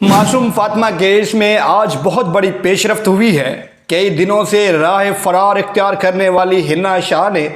معصوم فاطمہ کیس میں آج بہت بڑی پیش رفت ہوئی ہے۔ کئی دنوں سے راہ فرار اختیار کرنے والی حنا شاہ نے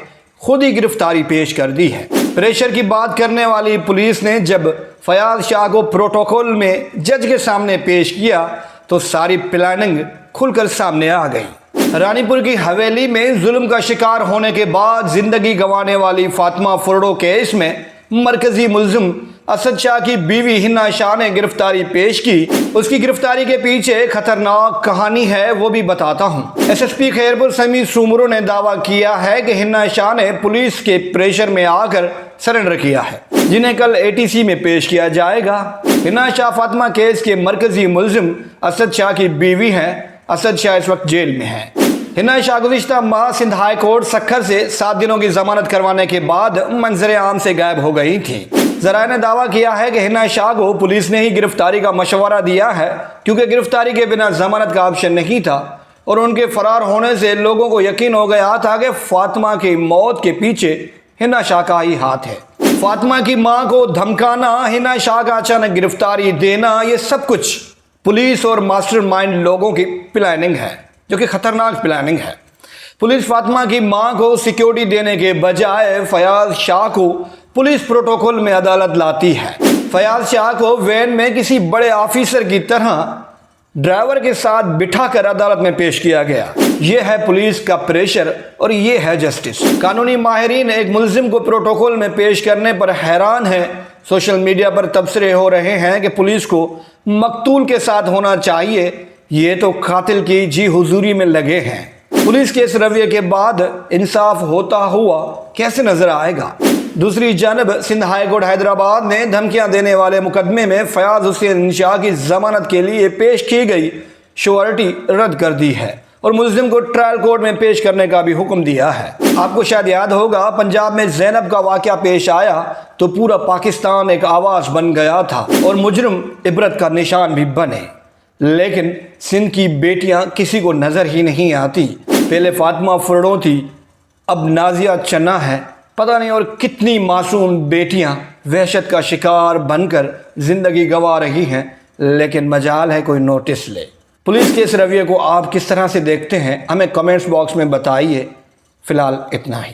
خود ہی گرفتاری پیش کر دی ہے۔ پریشر کی بات کرنے والی پولیس نے جب فیاض شاہ کو پروٹوکول میں جج کے سامنے پیش کیا تو ساری پلاننگ کھل کر سامنے آ گئی۔ رانی پور کی حویلی میں ظلم کا شکار ہونے کے بعد زندگی گنوانے والی فاطمہ فرڈو کیس میں مرکزی ملزم اسد شاہ کی بیوی حنا شاہ نے گرفتاری پیش کی۔ اس کی گرفتاری کے پیچھے خطرناک کہانی ہے، وہ بھی بتاتا ہوں۔ ایس ایس پی خیرپور سمیع سومرو نے دعویٰ کیا ہے کہ حنا شاہ نے پولیس کے پریشر میں آ کر سرنڈر کیا ہے، جنہیں کل ATC میں پیش کیا جائے گا۔ حنا شاہ فاطمہ کیس کے مرکزی ملزم اسد شاہ کی بیوی ہیں۔ اسد شاہ اس وقت جیل میں ہیں۔ حنا شاہ گزشتہ ماہ سندھ ہائی کورٹ سکھر سے 7 دنوں کی ضمانت کروانے کے بعد منظر عام سے غائب ہو گئی تھیں۔ ذرائع نے دعویٰ کیا ہے کہ حنا شاہ کو پولیس نے ہی گرفتاری کا مشورہ دیا ہے، کیونکہ گرفتاری کے بنا ضمانت کا آپشن نہیں تھا اور ان کے فرار ہونے سے لوگوں کو یقین ہو گیا تھا کہ فاطمہ کی موت کے پیچھے حنا شاہ کا ہی ہاتھ ہے۔ فاطمہ کی ماں کو دھمکانا، حنا شاہ کا اچانک گرفتاری دینا، یہ سب کچھ پولیس اور ماسٹر مائنڈ لوگوں کی پلاننگ ہے، جو کہ خطرناک پلاننگ ہے۔ پولیس فاطمہ کی ماں کو سیکیورٹی دینے کے بجائے فیاض شاہ کو پولیس پروٹوکول میں عدالت لاتی ہے۔ فیاض شاہ کو وین میں کسی بڑے آفیسر کی طرح ڈرائیور کے ساتھ بٹھا کر عدالت میں پیش کیا گیا۔ یہ ہے پولیس کا پریشر اور یہ ہے جسٹس۔ قانونی ماہرین ایک ملزم کو پروٹوکول میں پیش کرنے پر حیران ہیں۔ سوشل میڈیا پر تبصرے ہو رہے ہیں کہ پولیس کو مقتول کے ساتھ ہونا چاہیے، یہ تو قاتل کی جی حضوری میں لگے ہیں۔ پولیس کے اس رویے کے بعد انصاف ہوتا ہوا کیسے نظر آئے گا؟ دوسری جانب سندھ ہائی کورٹ حیدرآباد نے دھمکیاں دینے والے مقدمے میں فیاض حسین شاہ کی ضمانت کے لیے پیش کی گئی شیورٹی رد کر دی ہے اور ملزم کو ٹرائل کورٹ میں پیش کرنے کا بھی حکم دیا ہے۔ آپ کو شاید یاد ہوگا، پنجاب میں زینب کا واقعہ پیش آیا تو پورا پاکستان ایک آواز بن گیا تھا اور مجرم عبرت کا نشان بھی بنے، لیکن سندھ کی بیٹیاں کسی کو نظر ہی نہیں آتی۔ پہلے فاطمہ فرڈو تھی، اب نازیہ چنا ہے۔ پتہ نہیں اور کتنی معصوم بیٹیاں وحشت کا شکار بن کر زندگی گنوا رہی ہیں، لیکن مجال ہے کوئی نوٹس لے۔ پولیس کے اس رویے کو آپ کس طرح سے دیکھتے ہیں، ہمیں کمنٹس باکس میں بتائیے۔ فی الحال اتنا ہی۔